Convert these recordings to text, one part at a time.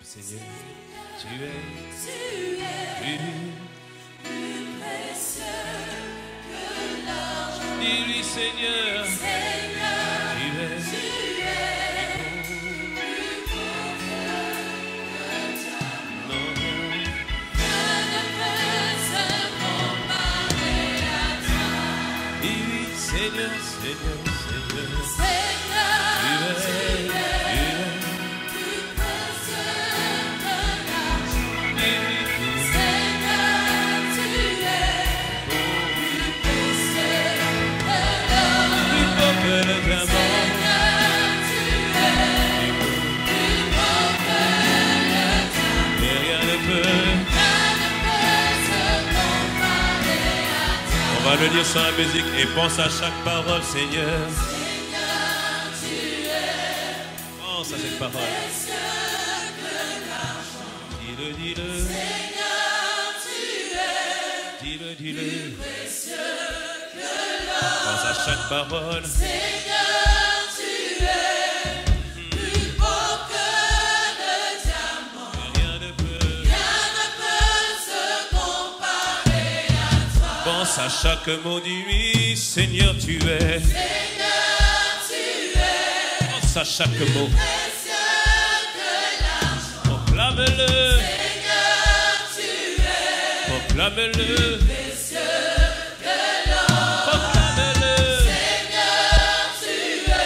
Seigneur, tu es plus précieux que l'argent. Dis-lui, Seigneur, tu es plus beau que ta mort. Rien ne peut se comparer à toi. Dis-lui, Seigneur, Seigneur, Seigneur, Seigneur, tu es. On va le dire sur la musique et pense à chaque parole, Seigneur. Seigneur, tu es. Pense à cette parole. Dis-le, dis-le. Seigneur, tu es. Dis-le, dis-le. Plus précieux que l'or. Pense à chaque parole. Seigneur, tu es. Plus beau que le diamant. Rien ne peut se comparer à toi. Pense à chaque mot du oui, Seigneur, tu es. Seigneur, tu es. Pense à chaque mot. Plus précieux que l'argent. Proclame-le. Seigneur, tu es. Proclame-le. Plus précieux que l'or. Proclame-le. Seigneur, tu es.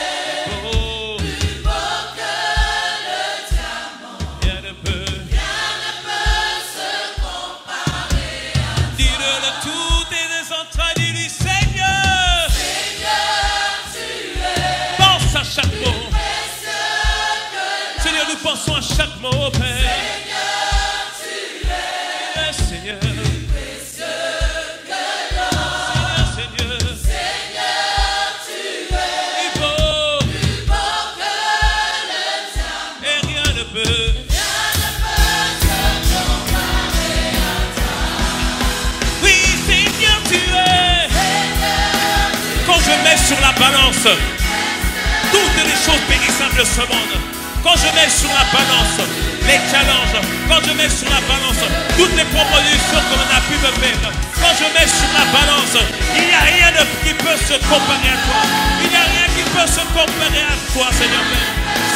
Oh. Plus beau que le diamant. Rien ne peut se comparer à toi. Dis-le de toutes tes entrailles, dis-lui, Seigneur. Seigneur, tu es. Pense à chaque mot. Plus précieux que Seigneur, nous pensons à chaque mot, Père. Seigneur, tu es. Seigneur. Plus précieux que l'or. Seigneur, Seigneur. Seigneur, tu es. Plus beau que le diamant. Et rien ne peut se comparer à toi. Oui, Seigneur, tu es. Seigneur, tu es. Quand je mets sur la balance toutes les choses périssables de ce monde, quand je mets sur la balance les challenges, quand je mets sur la balance toutes les propositions qu'on a pu me faire, quand je mets sur la balance, il n'y a rien qui peut se comparer à toi. Il n'y a rien qui peut se comparer à toi, Seigneur.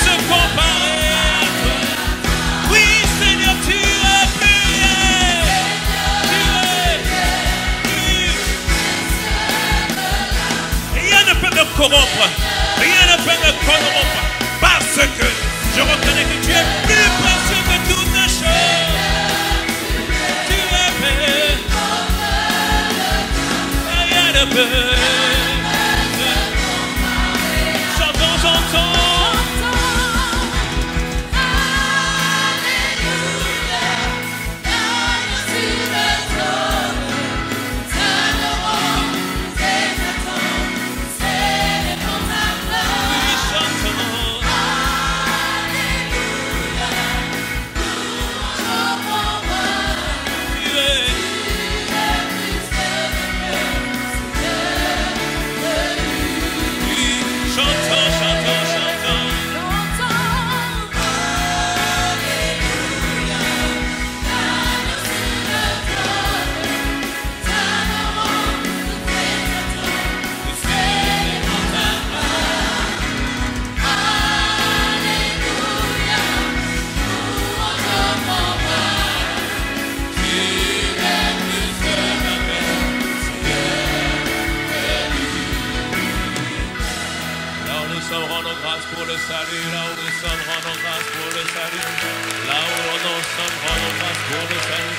Se comparer à toi. Oui, Seigneur, tu es plus. Tu es plus. Rien ne peut me corrompre. Rien ne peut me corrompre. Parce que je reconnais que tu es plus précieux que toutes les choses. Tu es belle. Rien ne peut. J'entends, j'entends. Pour le salut, là où nous sommes, rendons grâce pour le salut. Là où nous sommes, rendons grâce pour le salut.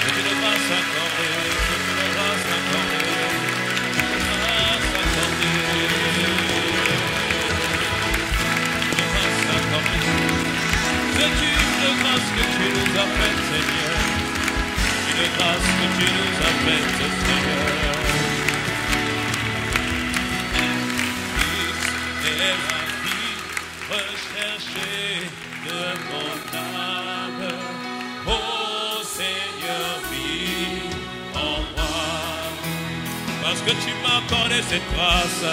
C'est une grâce accordée, c'est une grâce accordée, grâce accordée, une grâce accordée. C'est une grâce que tu nous as faite, Seigneur. Une grâce que tu nous as faite, Seigneur. Rechercher de mon âme, ô Seigneur, vis en moi. Parce que tu m'as accordé cette grâce,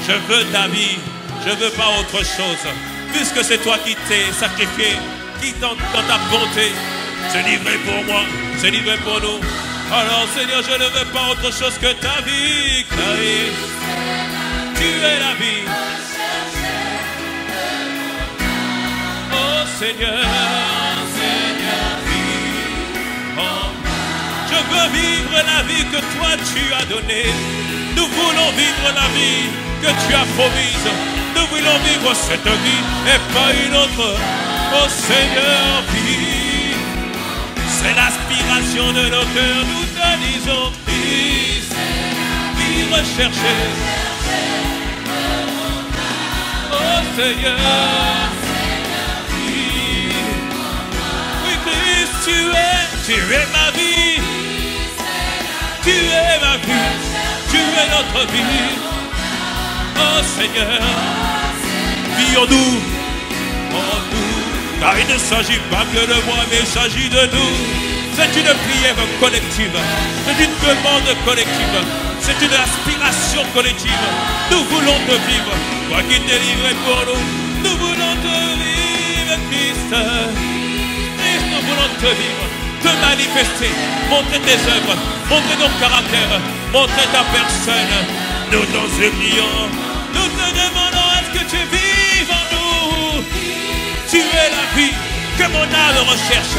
je veux ta vie, Je ne veux pas autre chose. Puisque c'est toi qui t'es sacrifié, qui dans ta bonté, se livrer pour moi, se livrer pour nous. Alors Seigneur, je ne veux pas autre chose que ta vie, Christ. Tu es la vie. Oh Seigneur, Seigneur, vie. Oh. Je veux vivre la vie que toi tu as donnée. Nous voulons vivre la vie que tu as promise. Nous voulons vivre cette vie et pas une autre. Oh Seigneur, vie. C'est l'aspiration de nos cœurs. Nous te disons, Christ, vie recherchée. Oh Seigneur, vie. Oui, Christ, tu es ma vie. Tu es ma vie. Tu es notre vie. Oh Seigneur, vie en nous, car il ne s'agit pas que de moi, mais il s'agit de nous. C'est une prière collective, c'est une demande collective, c'est une aspiration collective. Nous voulons te vivre, toi qui t'es livré pour nous. Nous voulons te vivre, Christ. Christ, nous voulons te vivre, te manifester, montrer tes œuvres, montrer ton caractère, montrer ta personne. Nous t'en supplions, nous te demandons à ce que tu vives en nous. Tu es la vie que mon âme recherche.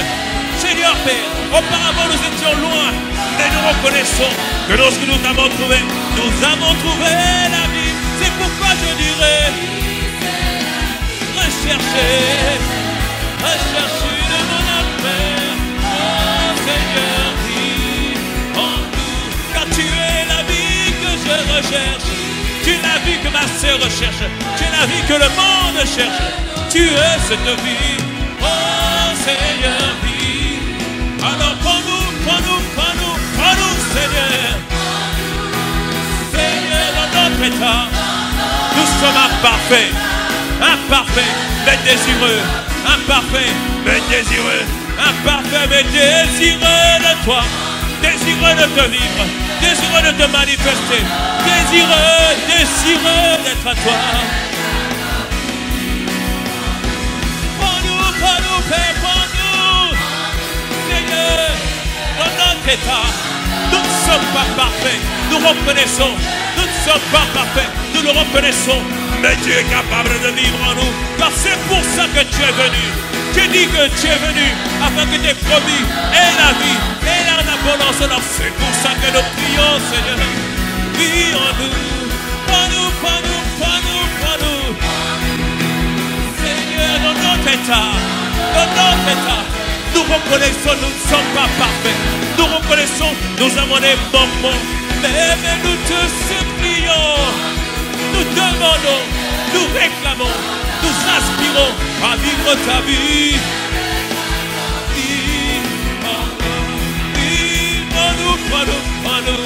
Seigneur Père, auparavant nous étions loin, mais nous reconnaissons que lorsque nous t'avons trouvé, nous avons trouvé la vie. C'est pourquoi je dirais, recherchez, recherchez de mon âme, Père. Oh Seigneur, vis en nous, car tu es la vie que je recherche. Tu es la vie que ma sœur recherche. Tu es la vie que le monde cherche. Tu es cette vie. Oh Seigneur, vie. Alors prends-nous, prends-nous, prends-nous, prends-nous, Seigneur. Seigneur, dans notre état, nous sommes imparfaits. Imparfaits, mais désireux. Imparfaits, mais désireux. Imparfaits, mais désireux de toi. Désireux de te vivre. Désireux de te manifester. Désireux, désireux d'être à toi. Prends-nous, prends-nous, Père, prends-nous. Seigneur, dans notre état, nous ne sommes pas parfaits. Nous reconnaissons, nous ne sommes pas parfaits. Nous le reconnaissons. Mais tu es capable de vivre en nous. Car c'est pour ça que tu es venu. Tu dis que tu es venu afin que tes promis aient la vie et en abondance. Alors c'est pour ça que nous prions, Seigneur. Vis en nous. Prends-nous, prends-nous, prends-nous, prends-nous. Seigneur, dans notre état, nous reconnaissons, nous ne sommes pas parfaits. Nous reconnaissons, nous avons des manquements. Mais nous te supplions, nous demandons, nous réclamons, nous aspirons à vivre ta vie. Prends-nous, prends-nous, prends-nous.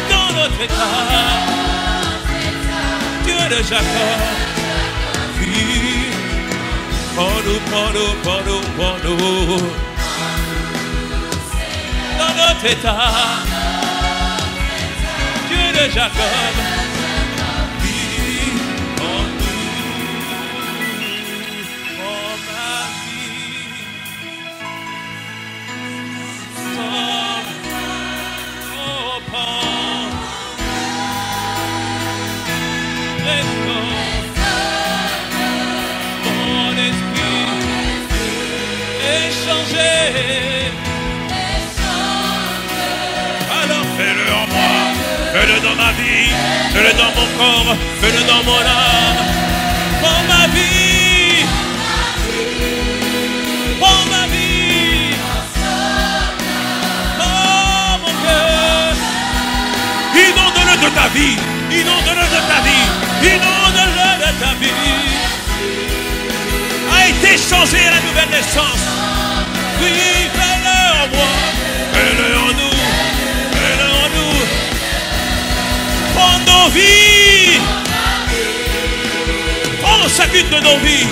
Dans notre état, Dieu de Jacob. Prends-nous, prends-nous, prends-nous, prends-nous. Dans notre état, Dieu de Jacob. Alors fais-le en moi, fais-le dans ma vie, fais-le dans mon corps, fais-le dans mon âme. Prends ma vie, prends ma vie, oh mon cœur. Inonde-le de ta vie, inonde-le de ta vie, inonde-le de ta vie. A été changé à la nouvelle naissance. Oui, fais-le en moi, fais-le en nous, fais-le en nous. Prends nos vies, prends chacune de nos vies.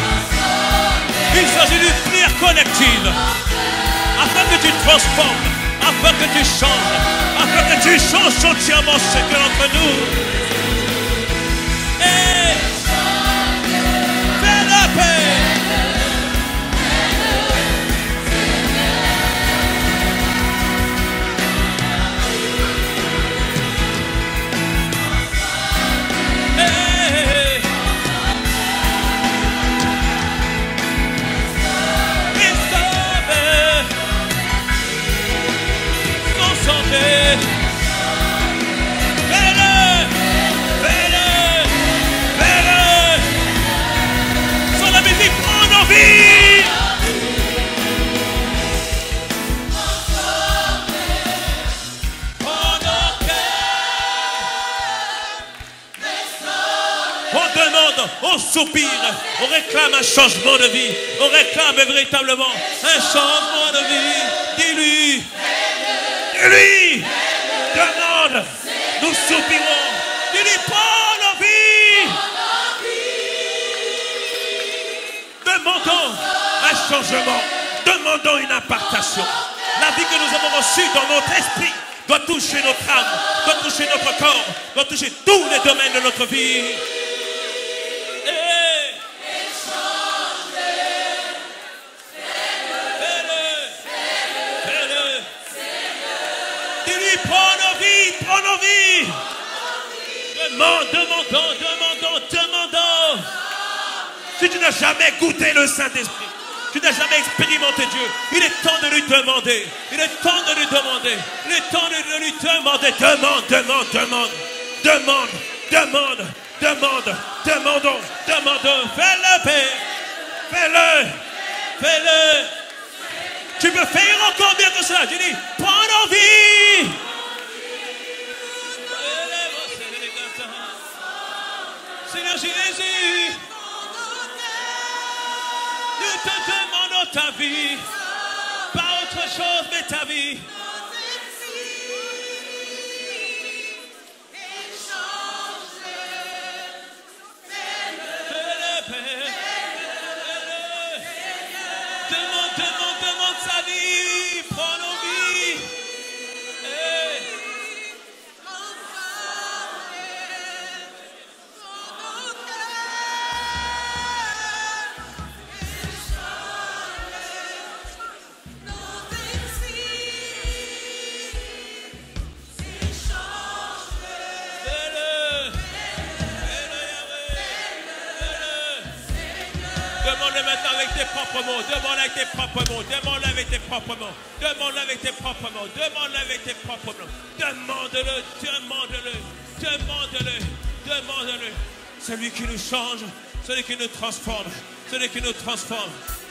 Il s'agit d'une prière collective, afin que tu transformes, afin que tu changes, afin que tu changes entièrement chacun d'entre nous. On demande, on soupire, on réclame un changement de vie. On réclame véritablement un changement de vie. Dis-lui. Dis-lui. Demande. Nous soupirons. Dis-lui, prends nos vies. Demandons un changement. Demandons une impartation. La vie que nous avons reçue dans notre esprit doit toucher notre âme, doit toucher notre corps, doit toucher tous les domaines de notre vie. Dis-lui, prends nos vies, prends nos vies. Demandons. Si tu n'as jamais goûté le Saint-Esprit, tu n'as jamais expérimenté Dieu, il est temps de lui demander. Il est temps de lui demander. Il est temps de lui demander. Demandons. Fais-le, Père. Fais-le. Tu peux faire encore mieux que cela. Tu dis, prends nos vies. Seigneur Jésus, nous te demandons ta vie, pas autre chose mais ta vie. Demande sa vie, prends nos vies. Demande-le maintenant avec tes propres mots. Demande-le avec tes propres mots. Demande-le avec tes propres mots. Demande-le avec tes propres mots. Demande-le avec tes propres mots. Demande-le. Celui qui nous change, celui qui nous transforme,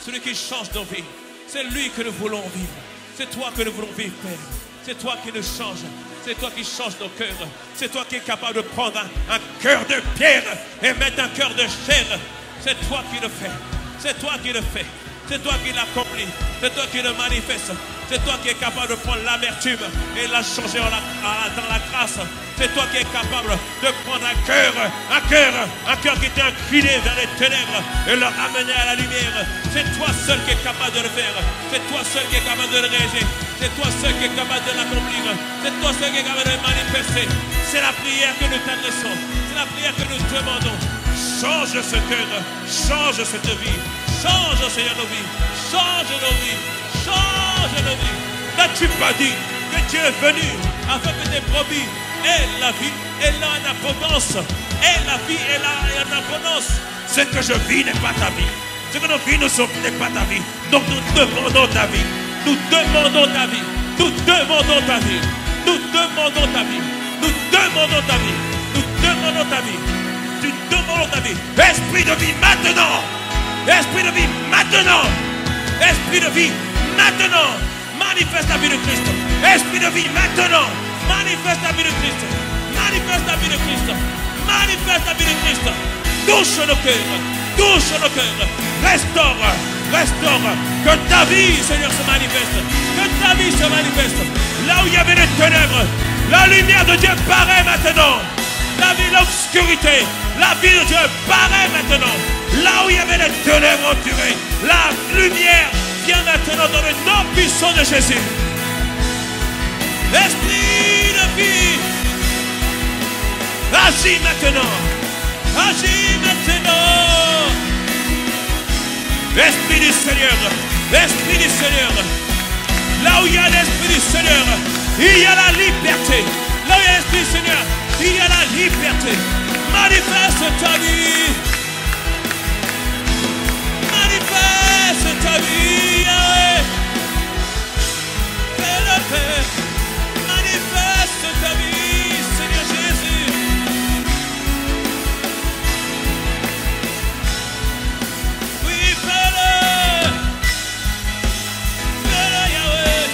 celui qui change nos vies. C'est lui que nous voulons vivre. C'est toi que nous voulons vivre, Père. C'est toi qui nous changes. C'est toi qui changes nos cœurs. C'est toi qui es capable de prendre un cœur de pierre et mettre un cœur de chair. C'est toi qui le fais. C'est toi qui le fais. C'est toi qui l'accomplis. C'est toi qui le manifeste. C'est toi qui es capable de prendre l'amertume et la changer dans la grâce. C'est toi qui es capable de prendre un cœur qui était incliné vers les ténèbres et le ramener à la lumière. C'est toi seul qui es capable de le faire. C'est toi seul qui es capable de le réaliser. C'est toi seul qui es capable de l'accomplir. C'est toi seul qui es capable de le manifester. C'est la prière que nous t'adressons. C'est la prière que nous demandons. Change ce cœur, change cette vie, change Seigneur nos vies, change nos vies. N'as-tu pas dit que tu es venu afin que tes brebis aient la vie et là en abondance, et la vie et là en abondance? Ce que je vis n'est pas ta vie, ce que nous vivons n'est pas ta vie. Donc nous demandons ta vie, nous demandons ta vie, nous demandons ta vie, nous demandons ta vie, nous demandons ta vie, nous demandons ta vie. Tu demandes ta vie. Esprit de vie maintenant. Esprit de vie maintenant. Esprit de vie maintenant. Manifeste la vie de Christ. Esprit de vie maintenant. Manifeste la vie de Christ. Manifeste la vie de Christ. Manifeste la vie de Christ. Touche nos cœurs. Touche nos cœurs. Restaure. Que ta vie, Seigneur, se manifeste. Que ta vie se manifeste. Là où il y avait des ténèbres, la lumière de Dieu paraît maintenant. La vie, l'obscurité, la vie de Dieu paraît maintenant. Là où il y avait des ténèbres entourées, la lumière vient maintenant dans le nom puissant de Jésus. Esprit de vie, agis maintenant. Agis maintenant. Esprit du Seigneur, Esprit du Seigneur. Là où il y a l'Esprit du Seigneur, il y a la liberté. Là où il y a l'Esprit du Seigneur, il y a la liberté. Manifeste ta vie. Manifeste ta vie. Fais-le, Père. Manifeste ta vie, Seigneur Jésus. Oui, fais-le. Fais-le, Yahweh.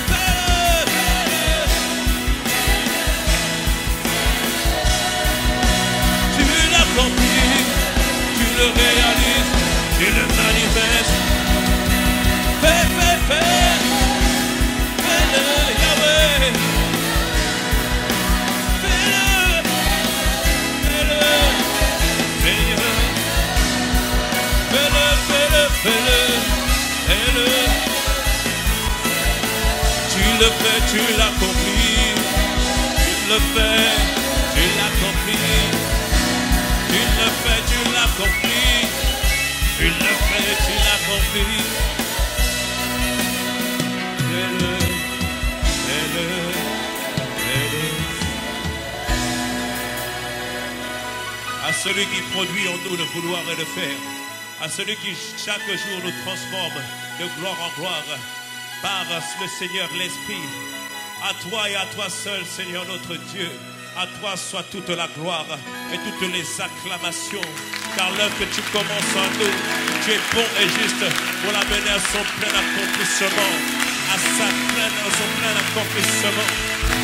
Fais-le. le réalises, tu le manifestes. Fais, fais-le, Yahweh. Fais-le, tu le fais, tu l'accomplis. Tu le fais, tu l'accomplis. Tu le fais, tu l'accomplis. Tu le fais, tu l'accomplis. Fais-le, fais-le, fais-le. À celui qui produit en nous le vouloir et le faire, à celui qui chaque jour nous transforme de gloire en gloire par le Seigneur l'Esprit. À toi et à toi seul, Seigneur notre Dieu, à toi soit toute la gloire et toutes les acclamations, car l'œuvre que tu commences en nous, tu es bon et juste pour la mener à son plein accomplissement, à son plein accomplissement.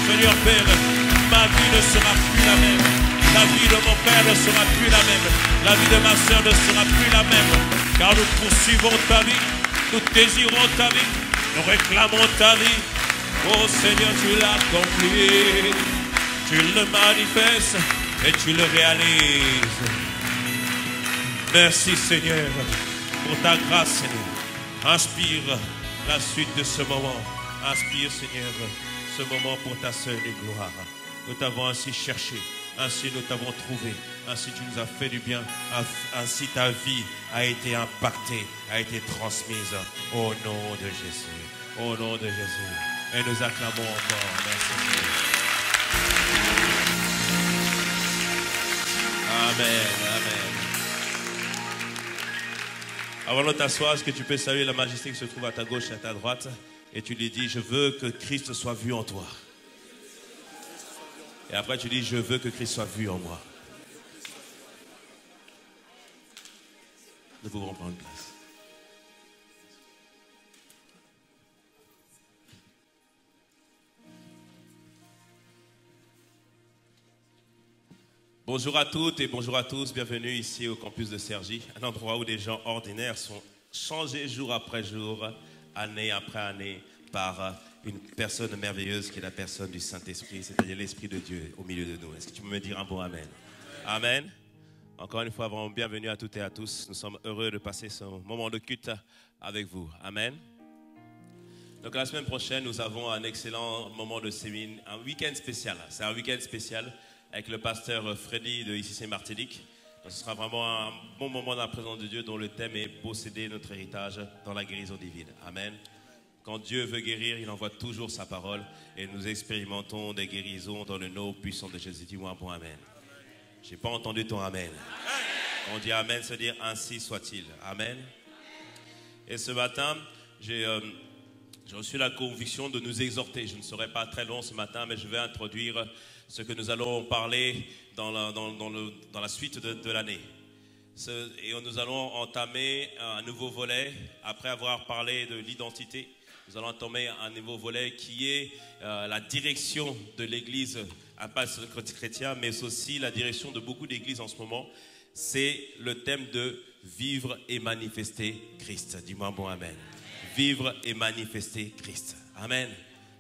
Seigneur Père, ma vie ne sera plus la même. La vie de mon père ne sera plus la même. La vie de ma soeur ne sera plus la même. Car nous poursuivons ta vie. Nous désirons ta vie. Nous réclamons ta vie. Oh Seigneur, tu l'as accompli. Tu le manifestes et tu le réalises. Merci Seigneur pour ta grâce, Seigneur. Inspire la suite de ce moment. Inspire Seigneur ce moment pour ta seule gloire. Nous t'avons ainsi cherché. Ainsi nous t'avons trouvé, ainsi tu nous as fait du bien, ainsi ta vie a été impactée, a été transmise au nom de Jésus, au nom de Jésus. Et nous acclamons encore, merci Seigneur. Amen, amen. Avant de t'asseoir, est-ce que tu peux saluer la majesté qui se trouve à ta gauche et à ta droite, et tu lui dis, je veux que Christ soit vu en toi. Et après tu dis, je veux que Christ soit vu en moi. Nous pouvons prendre place. Bonjour à toutes et bonjour à tous. Bienvenue ici au campus de Cergy, un endroit où des gens ordinaires sont changés jour après jour, année après année, par une personne merveilleuse qui est la personne du Saint-Esprit, c'est-à-dire l'Esprit de Dieu au milieu de nous. Est-ce que tu peux me dire un bon Amen? Amen. Encore une fois, vraiment bienvenue à toutes et à tous. Nous sommes heureux de passer ce moment de culte avec vous. Amen. Donc la semaine prochaine, nous avons un excellent moment de séminaire, un week-end spécial. C'est un week-end spécial avec le pasteur Freddy de ICC Martinique. Donc, ce sera vraiment un bon moment dans la présence de Dieu dont le thème est posséder notre héritage dans la guérison divine. Amen. Quand Dieu veut guérir, il envoie toujours sa parole et nous expérimentons des guérisons dans le nom puissant de Jésus. Dis-moi un bon Amen. Je n'ai pas entendu ton Amen. On dit Amen, c'est dire ainsi soit-il. Amen. Et ce matin, j'ai reçu la conviction de nous exhorter. Je ne serai pas très long ce matin, mais je vais introduire ce que nous allons parler dans la suite de l'année. Et nous allons entamer un nouveau volet après avoir parlé de l'identité. Nous allons entamer un nouveau volet qui est la direction de l'Église, pas le chrétien, mais aussi la direction de beaucoup d'églises en ce moment. C'est le thème de vivre et manifester Christ. Dis-moi un bon Amen. Vivre et manifester Christ. Amen.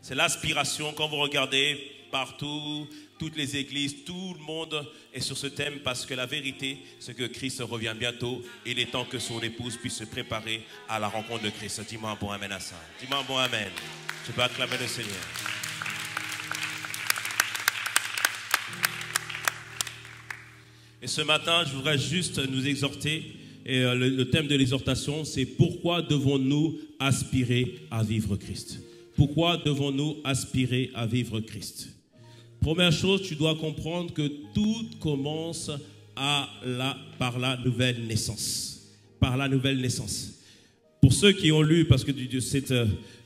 C'est l'aspiration quand vous regardez partout, toutes les églises, tout le monde est sur ce thème parce que la vérité, c'est que Christ revient bientôt. Il est temps que son épouse puisse se préparer à la rencontre de Christ. Dis-moi un bon Amen à ça. Dis-moi un bon Amen. Tu peux acclamer le Seigneur. Et ce matin, je voudrais juste nous exhorter. Et le thème de l'exhortation, c'est pourquoi devons-nous aspirer à vivre Christ? Pourquoi devons-nous aspirer à vivre Christ? Première chose, tu dois comprendre que tout commence par la nouvelle naissance. Par la nouvelle naissance. Pour ceux qui ont lu, parce que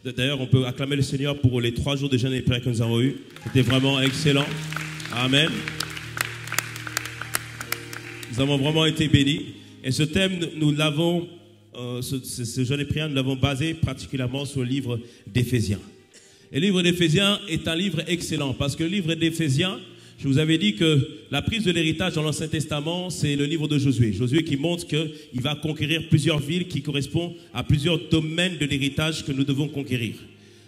d'ailleurs on peut acclamer le Seigneur pour les 3 jours de jeûne et prière que nous avons eus. C'était vraiment excellent. Amen. Nous avons vraiment été bénis. Et ce thème, nous l'avons, ce jeûne et prière, nous l'avons basé particulièrement sur le livre d'Éphésiens. Et le livre d'Éphésiens est un livre excellent parce que le livre d'Éphésiens, je vous avais dit que la prise de l'héritage dans l'Ancien Testament, c'est le livre de Josué. Josué qui montre qu'il va conquérir plusieurs villes qui correspondent à plusieurs domaines de l'héritage que nous devons conquérir.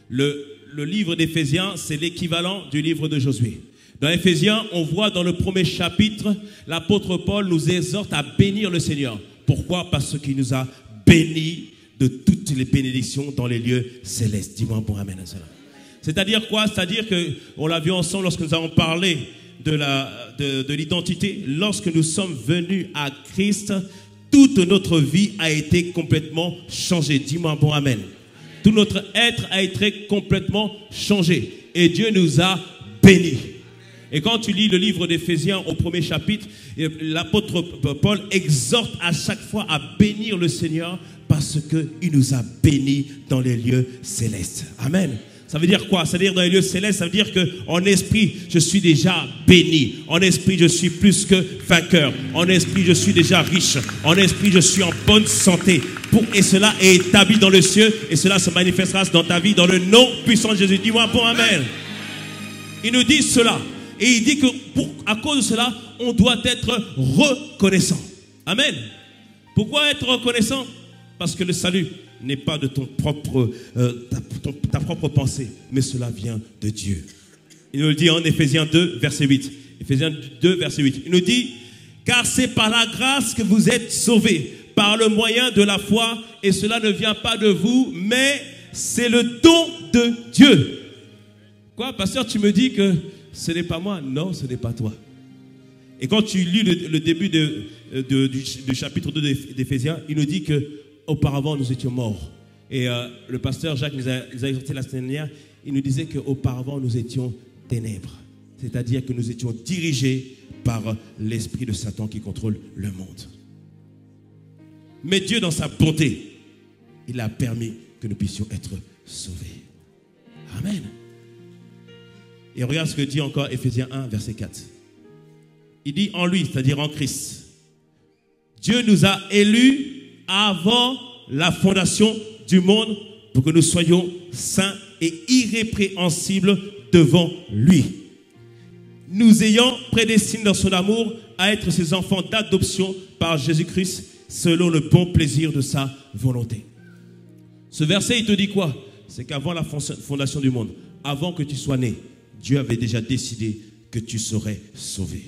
Le livre d'Éphésiens, c'est l'équivalent du livre de Josué. Dans Éphésiens, on voit dans le premier chapitre, l'apôtre Paul nous exhorte à bénir le Seigneur. Pourquoi? Parce qu'il nous a bénis de toutes les bénédictions dans les lieux célestes. Dis-moi un bon amen à cela. C'est-à-dire quoi? C'est-à-dire qu'on l'a vu ensemble lorsque nous avons parlé de l'identité. Lorsque nous sommes venus à Christ, toute notre vie a été complètement changée. Dis-moi un bon amen. Tout notre être a été complètement changé. Et Dieu nous a bénis. Et quand tu lis le livre d'Éphésiens au premier chapitre, l'apôtre Paul exhorte à chaque fois à bénir le Seigneur parce qu'il nous a bénis dans les lieux célestes. Amen. Ça veut dire quoi? Ça veut dire dans les lieux célestes, ça veut dire qu'en esprit, je suis déjà béni. En esprit, je suis plus que vainqueur. En esprit, je suis déjà riche. En esprit, je suis en bonne santé. Et cela est établi dans le ciel et cela se manifestera dans ta vie dans le nom puissant de Jésus. Dis-moi bon amen. Il nous dit cela. Et il dit que à cause de cela, on doit être reconnaissant. Amen. Pourquoi être reconnaissant? Parce que le salut n'est pas de ta propre pensée, mais cela vient de Dieu. Il nous le dit en Éphésiens 2, verset 8. Éphésiens 2, verset 8. Il nous dit, car c'est par la grâce que vous êtes sauvés, par le moyen de la foi, et cela ne vient pas de vous, mais c'est le don de Dieu. Quoi, pasteur, tu me dis que ce n'est pas moi? Non, ce n'est pas toi. Et quand tu lis le début du chapitre 2 d'Éphésiens, il nous dit qu'auparavant nous étions morts. Et le pasteur Jacques nous a exhorté la semaine dernière, il nous disait qu'auparavant nous étions ténèbres. C'est-à-dire que nous étions dirigés par l'esprit de Satan qui contrôle le monde. Mais Dieu, dans sa bonté, il a permis que nous puissions être sauvés. Amen. Et regarde ce que dit encore Éphésiens 1, verset 4. Il dit en lui, c'est-à-dire en Christ, Dieu nous a élus avant la fondation du monde pour que nous soyons saints et irrépréhensibles devant lui. Nous ayant prédestinés dans son amour à être ses enfants d'adoption par Jésus-Christ selon le bon plaisir de sa volonté. Ce verset, il te dit quoi? C'est qu'avant la fondation du monde, avant que tu sois né, Dieu avait déjà décidé que tu serais sauvé.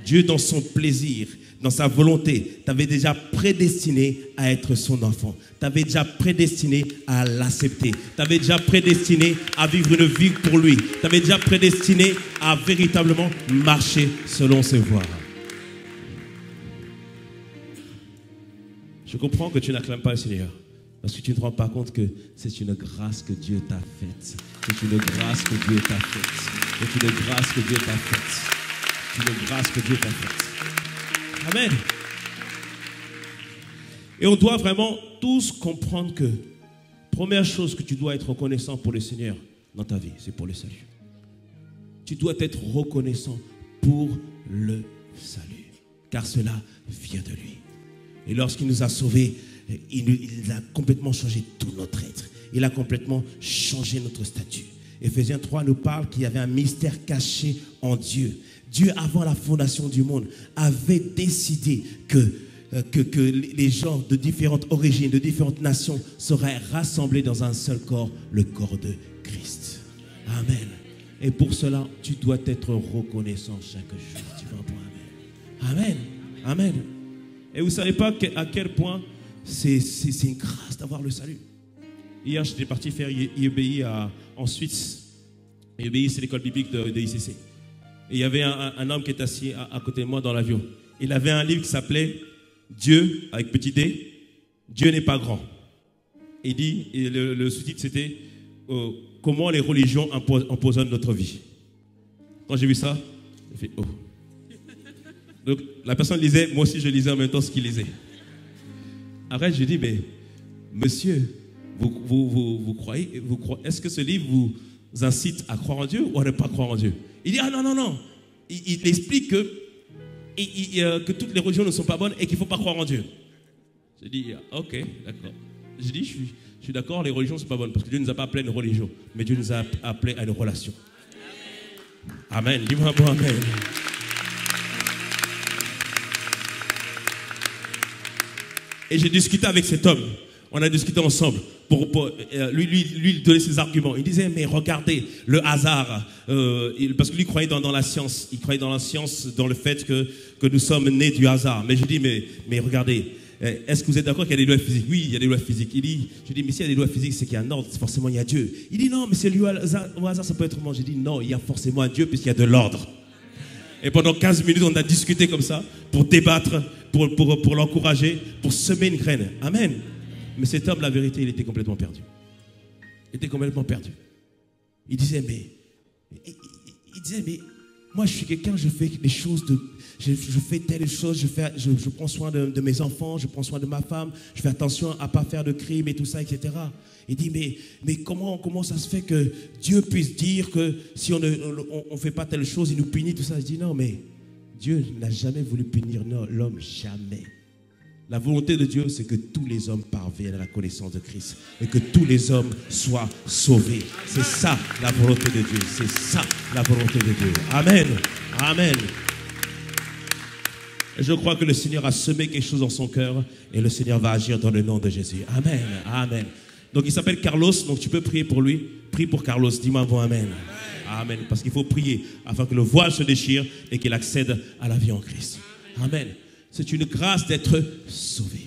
Dieu, dans son plaisir, dans sa volonté, t'avait déjà prédestiné à être son enfant. T'avais déjà prédestiné à l'accepter. T'avais déjà prédestiné à vivre une vie pour lui. T'avais déjà prédestiné à véritablement marcher selon ses voies. Je comprends que tu n'acclames pas le Seigneur. Parce que tu ne te rends pas compte que c'est une grâce que Dieu t'a faite. C'est une grâce que Dieu t'a faite. C'est une grâce que Dieu t'a faite. C'est une grâce que Dieu t'a faite. Amen. Et on doit vraiment tous comprendre que première chose que tu dois être reconnaissant pour le Seigneur dans ta vie, c'est pour le salut. Tu dois être reconnaissant pour le salut. Car cela vient de lui. Et lorsqu'il nous a sauvés, il a complètement changé tout notre être. Il a complètement changé notre statut. Éphésiens 3 nous parle qu'il y avait un mystère caché en Dieu. Dieu, avant la fondation du monde, avait décidé que les gens de différentes origines, de différentes nations seraient rassemblés dans un seul corps, le corps de Christ. Amen. Et pour cela, tu dois être reconnaissant chaque jour. Tu vas pour Amen. Amen. Amen. Et vous ne savez pas à quel point c'est une grâce d'avoir le salut. Hier, j'étais parti faire IEBI en Suisse. IEBI, c'est l'école biblique de ICC. Et il y avait un homme qui était assis à côté de moi dans l'avion. Il avait un livre qui s'appelait Dieu, avec petit d, Dieu n'est pas grand. Et il dit, et le sous-titre c'était comment les religions empoisonnent notre vie. Quand j'ai vu ça, j'ai fait oh. Donc la personne lisait, moi aussi je lisais en même temps ce qu'il lisait. Après je dis, mais monsieur, vous croyez, est-ce que ce livre vous incite à croire en Dieu ou à ne pas croire en Dieu? Il dit, ah non. Il explique que toutes les religions ne sont pas bonnes et qu'il ne faut pas croire en Dieu. Je dis, ok, d'accord. Je dis, je suis d'accord, les religions ne sont pas bonnes parce que Dieu ne nous a pas appelés à une religion, mais Dieu nous a appelés à une relation. Amen. Dis-moi bon amen. Et j'ai discuté avec cet homme. On a discuté ensemble pour lui donner ses arguments. Il disait, mais regardez, le hasard, parce que lui croyait dans la science. Il croyait dans la science, dans le fait que nous sommes nés du hasard. Mais je dis, mais regardez, est-ce que vous êtes d'accord qu'il y a des lois physiques? Oui, il y a des lois physiques. Je dis, mais s'il y a des lois physiques, c'est qu'il y a un ordre, forcément il y a Dieu. Il dit, non, mais c'est lié au hasard, ça peut être moi. J'ai dit, non, il y a forcément un Dieu puisqu'il y a de l'ordre. Et pendant 15 minutes, on a discuté comme ça, pour débattre, pour l'encourager, pour semer une graine. Amen. Mais cet homme, la vérité, il était complètement perdu. Il était complètement perdu. Il disait, mais moi, je suis quelqu'un, je fais des choses, je fais telle chose, je prends soin de mes enfants, je prends soin de ma femme, je fais attention à ne pas faire de crimes et tout ça, etc. Il dit, mais comment ça se fait que Dieu puisse dire que si on ne fait pas telle chose, il nous punit, tout ça? Je dis, non, mais Dieu n'a jamais voulu punir l'homme, jamais. La volonté de Dieu, c'est que tous les hommes parviennent à la connaissance de Christ et que tous les hommes soient sauvés. C'est ça la volonté de Dieu. C'est ça la volonté de Dieu. Amen. Amen. Et je crois que le Seigneur a semé quelque chose dans son cœur et le Seigneur va agir dans le nom de Jésus. Amen. Amen. Donc il s'appelle Carlos, donc tu peux prier pour lui. Prie pour Carlos. Dis-moi bon amen. Amen. Parce qu'il faut prier afin que le voile se déchire et qu'il accède à la vie en Christ. Amen. C'est une grâce d'être sauvé.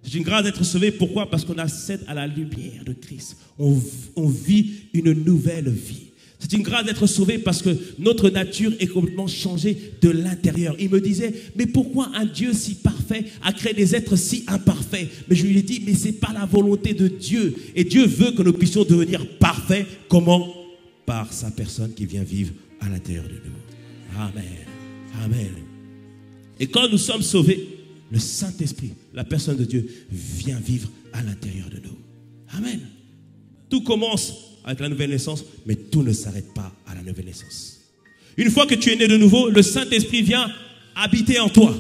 C'est une grâce d'être sauvé. Pourquoi? Parce qu'on accède à la lumière de Christ. On vit une nouvelle vie. C'est une grâce d'être sauvé parce que notre nature est complètement changée de l'intérieur. Il me disait, mais pourquoi un Dieu si parfait a créé des êtres si imparfaits? Mais je lui ai dit, mais ce n'est pas la volonté de Dieu. Et Dieu veut que nous puissions devenir parfaits. Comment? Par sa personne qui vient vivre à l'intérieur de nous. Amen. Amen. Et quand nous sommes sauvés, le Saint-Esprit, la personne de Dieu, vient vivre à l'intérieur de nous. Amen. Tout commence avec la nouvelle naissance, mais tout ne s'arrête pas à la nouvelle naissance. Une fois que tu es né de nouveau, le Saint-Esprit vient habiter en toi.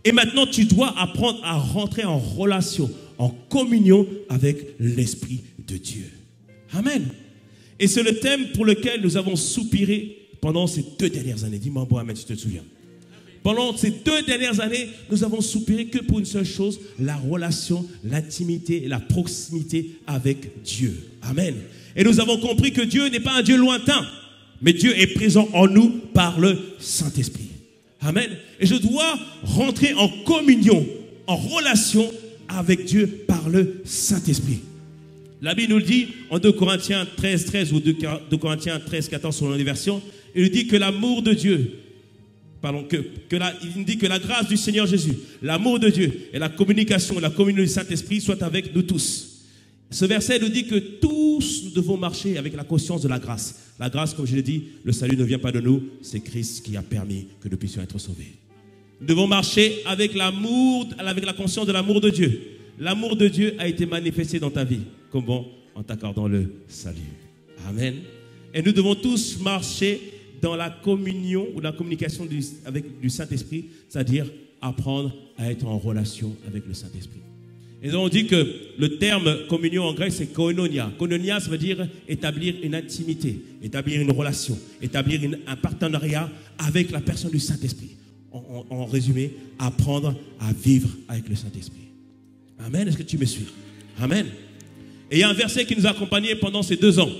Et maintenant, tu dois apprendre à rentrer en relation, en communion avec l'Esprit de Dieu. Amen. Et c'est le thème pour lequel nous avons soupiré pendant ces 2 dernières années. Dis-moi bon amen si tu te souviens. Pendant ces 2 dernières années, nous avons soupiré que pour une seule chose, la relation, l'intimité et la proximité avec Dieu. Amen. Et nous avons compris que Dieu n'est pas un Dieu lointain, mais Dieu est présent en nous par le Saint-Esprit. Amen. Et je dois rentrer en communion, en relation avec Dieu par le Saint-Esprit. La Bible nous le dit en 2 Corinthiens 13, 13 ou 2 Corinthiens 13, 14 selon les versions, il nous dit que l'amour de Dieu, il nous dit que la grâce du Seigneur Jésus, l'amour de Dieu et la communication, la communion du Saint-Esprit soient avec nous tous. Ce verset nous dit que tous nous devons marcher avec la conscience de la grâce. La grâce, comme je l'ai dit, le salut ne vient pas de nous, c'est Christ qui a permis que nous puissions être sauvés. Nous devons marcher avec l'amour, avec la conscience de l'amour de Dieu. L'amour de Dieu a été manifesté dans ta vie. Comment? En t'accordant le salut. Amen. Et nous devons tous marcher dans la communion ou la communication du Saint-Esprit, c'est-à-dire apprendre à être en relation avec le Saint-Esprit. Et on dit que le terme communion en grec, c'est koinonia. Koinonia, ça veut dire établir une intimité, établir une relation, établir un partenariat avec la personne du Saint-Esprit. En résumé, apprendre à vivre avec le Saint-Esprit. Amen. Est-ce que tu me suis? Amen. Et il y a un verset qui nous a accompagnés pendant ces 2 ans.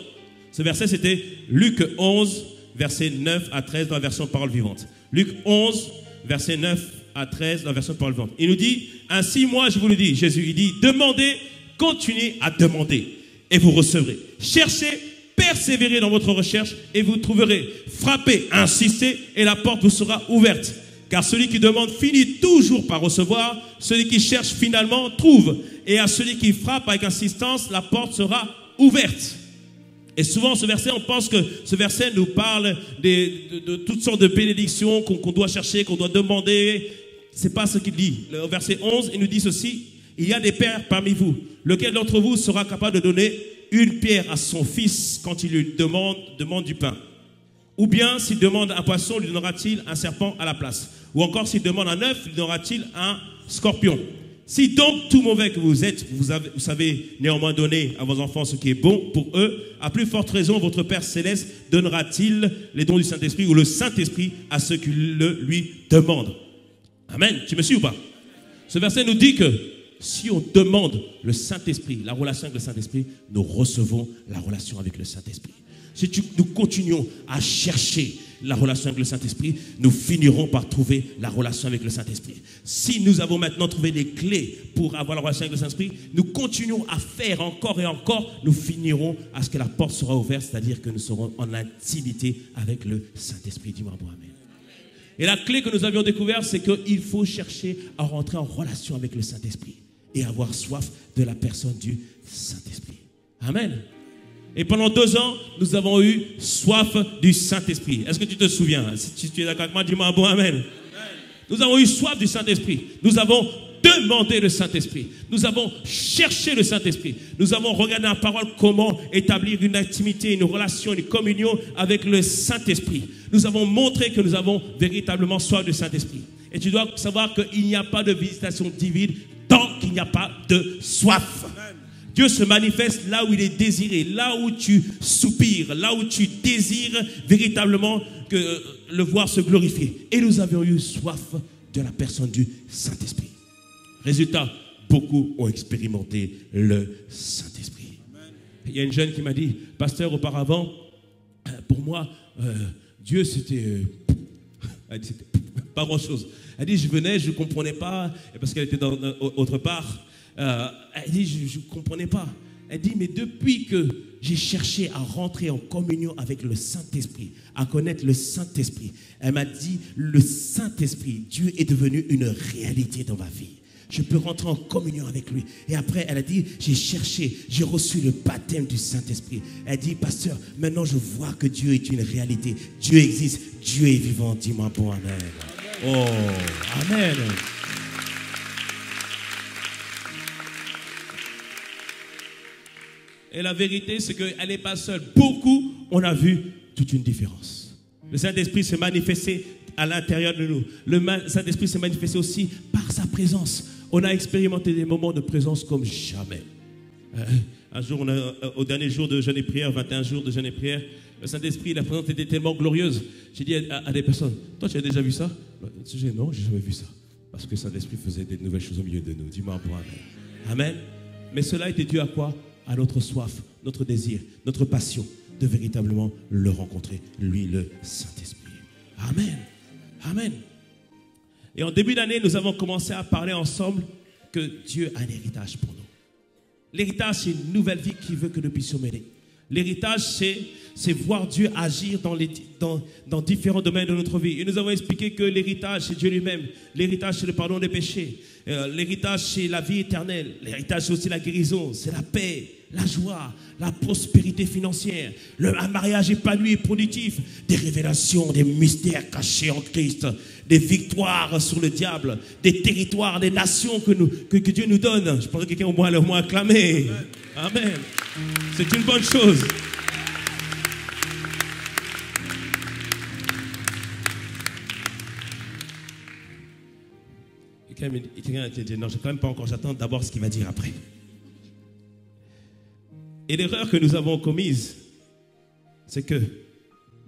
Ce verset, c'était Luc 11, verset 9 à 13 dans la version Parole Vivante. Luc 11, verset 9 à 13 dans la version Parole Vivante. Il nous dit, ainsi moi je vous le dis, Jésus, il dit, demandez, continuez à demander et vous recevrez. Cherchez, persévérez dans votre recherche et vous trouverez. Frappez, insistez et la porte vous sera ouverte. Car celui qui demande finit toujours par recevoir, celui qui cherche finalement trouve. Et à celui qui frappe avec insistance, la porte sera ouverte. Et souvent, ce verset, on pense que ce verset nous parle de toutes sortes de bénédictions qu'on doit chercher, qu'on doit demander. Ce n'est pas ce qu'il dit. Le verset 11, il nous dit ceci. Il y a des pères parmi vous. Lequel d'entre vous sera capable de donner une pierre à son fils quand il lui demande du pain? Ou bien, s'il demande un poisson, lui donnera-t-il un serpent à la place? Ou encore, s'il demande un œuf, lui donnera-t-il un scorpion? Si donc tout mauvais que vous êtes, vous savez néanmoins donner à vos enfants ce qui est bon pour eux, à plus forte raison, votre Père Céleste donnera-t-il les dons du Saint-Esprit ou le Saint-Esprit à ceux qui le lui demandent. Amen. Tu me suis ou pas? Ce verset nous dit que si on demande le Saint-Esprit, la relation avec le Saint-Esprit, nous recevons la relation avec le Saint-Esprit. Si nous continuons à chercher la relation avec le Saint-Esprit, nous finirons par trouver la relation avec le Saint-Esprit. Si nous avons maintenant trouvé les clés pour avoir la relation avec le Saint-Esprit, nous continuons à faire encore et encore, nous finirons à ce que la porte sera ouverte, c'est-à-dire que nous serons en intimité avec le Saint-Esprit. Dis-moi bon, amen. Et la clé que nous avions découverte, c'est qu'il faut chercher à rentrer en relation avec le Saint-Esprit et avoir soif de la personne du Saint-Esprit. Amen. Et pendant 2 ans, nous avons eu soif du Saint-Esprit. Est-ce que tu te souviens? Si tu es d'accord avec moi, dis-moi un bon amen. Amen. Nous avons eu soif du Saint-Esprit. Nous avons demandé le Saint-Esprit. Nous avons cherché le Saint-Esprit. Nous avons regardé la parole comment établir une intimité, une relation, une communion avec le Saint-Esprit. Nous avons montré que nous avons véritablement soif du Saint-Esprit. Et tu dois savoir qu'il n'y a pas de visitation divine tant qu'il n'y a pas de soif. Amen. Dieu se manifeste là où il est désiré, là où tu soupires, là où tu désires véritablement que le voir se glorifier. Et nous avions eu soif de la personne du Saint-Esprit. Résultat, beaucoup ont expérimenté le Saint-Esprit. Il y a une jeune qui m'a dit, pasteur, auparavant, pour moi, Dieu c'était pas grand-chose. Elle dit, je venais, je ne comprenais pas, parce qu'elle était autre part. Elle dit, je ne comprenais pas. Elle dit, mais depuis que j'ai cherché à rentrer en communion avec le Saint-Esprit, à connaître le Saint-Esprit, elle m'a dit, le Saint-Esprit, Dieu est devenu une réalité dans ma vie. Je peux rentrer en communion avec lui. Et après, elle a dit, j'ai cherché, j'ai reçu le baptême du Saint-Esprit. Elle dit, pasteur, maintenant je vois que Dieu est une réalité. Dieu existe, Dieu est vivant. Dis-moi bon, amen. Oh, amen. Et la vérité, c'est qu'elle n'est pas seule. Beaucoup, on a vu toute une différence. Le Saint-Esprit s'est manifesté à l'intérieur de nous. Le Saint-Esprit s'est manifesté aussi par sa présence. On a expérimenté des moments de présence comme jamais. Un jour, au dernier jour de jeûne et prière, 21 jours de jeûne et prière, le Saint-Esprit, la présence était tellement glorieuse. J'ai dit à des personnes, toi tu as déjà vu ça? J'ai dit non, je n'ai jamais vu ça. Parce que le Saint-Esprit faisait des nouvelles choses au milieu de nous. Dis-moi bon, amen. Amen. Mais cela était dû à quoi? À notre soif, notre désir, notre passion de véritablement le rencontrer, lui, le Saint-Esprit. Amen. Amen. Et en début d'année, nous avons commencé à parler ensemble que Dieu a un héritage pour nous. L'héritage, c'est une nouvelle vie qu'il veut que nous puissions mener. L'héritage, c'est voir Dieu agir dans différents domaines de notre vie. Et nous avons expliqué que l'héritage, c'est Dieu lui-même. L'héritage, c'est le pardon des péchés. L'héritage, c'est la vie éternelle. L'héritage, c'est aussi la guérison, c'est la paix, la joie, la prospérité financière, un mariage épanoui et productif, des révélations, des mystères cachés en Christ, des victoires sur le diable, des territoires, des nations que Dieu nous donne. Je pense que quelqu'un au moins acclamé. Amen. Amen. C'est une bonne chose. Quelqu'un dit non, je ne sais quand même pas encore, j'attends d'abord ce qu'il va dire après. Et l'erreur que nous avons commise, c'est que